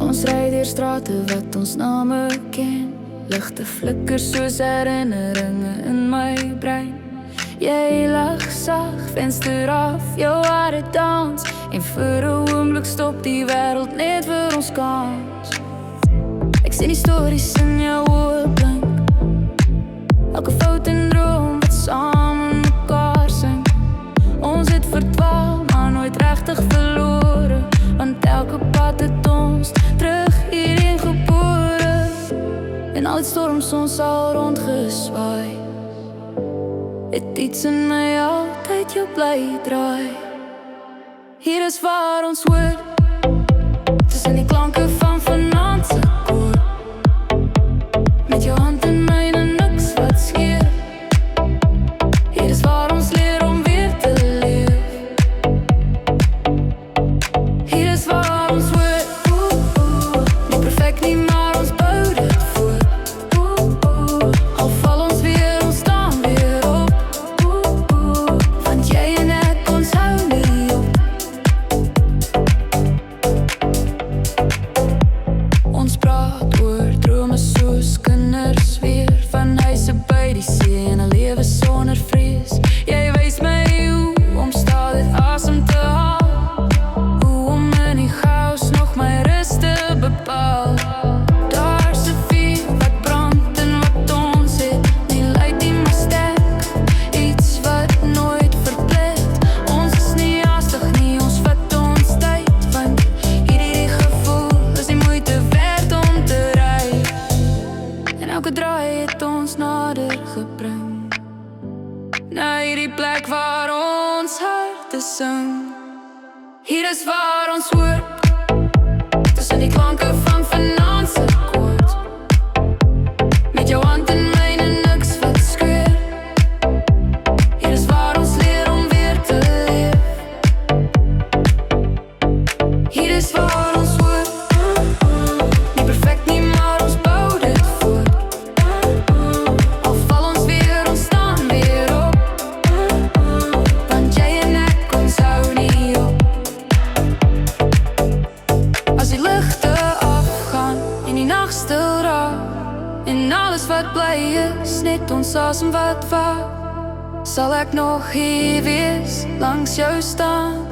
Ons ry deur strate wat ons name ken. Ligte flikker soos herinneringe in my brein. Jy lag sag, venster af, jou hare dans. En vir 'n oomblik stop die wêreld net vir ons kans. Ek sien die stories in jou oë blink. Elke fout en droom wat saam in mekaar sing. Ons het verdwaal, maar nooit regtig verlore. Want elke pad het ons terug hierheen gebore. En al die storms ons al rondgeswaai, het iets in my altyd jou bly draai. Hier is waar ons hoor, tussen die klanke van vanaand se koor. Met jou hand in myne, niks wat skeer. Hier is waar ons leer om weer te leef. Hier is waar ons hoor, nie perfect nie, maar ons bou dit voor. Al val ons weer, ons staan weer op. Want jy en ek, ons hou nie op. Ons praat oor drome soos kinders weer. Van huise by die see en 'n lewe sonder vrees. Jy wys my hoe om stadig asem te haal. Hoe om in die chaos nog my rus te bepaal. Daar's 'n vuur wat brand en wat ons het. Nie luid nie, maar sterk. Iets wat nooit verplet. Ons is nie haastig nie, ons vat ons tyd. Want hierdie gevoel is die moeite werd om te ry. En elke draai het ons nader gebring. Na hierdie plek waar ons harte sing. Hier is waar ons hoor, tussen die klanke van vanaand se koord. Met jou hand in myne, niks wat skeur. Hier is waar ons leer om weer te leef. Hier is waar ons hoor, nie perfect nie, maar ons bou dit voort. Al val ons weer, ons staan weer op. Want jy en ek, ons hou nie op. As die ligte afgaan en die nag stil raak. En alles wat bly is, net ons asem wat waak. Sal ek nog hier wees, langs jou staan.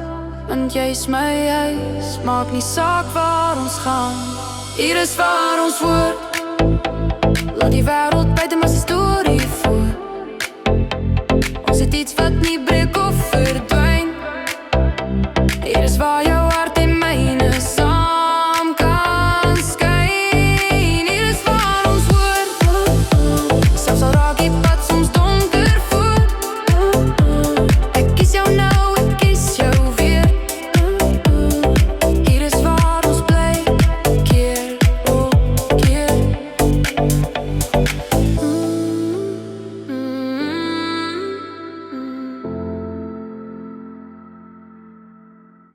Want jy's my huis, maak nie saak waar ons gaan. Hier is waar ons woord, laat die wêreld buite my storie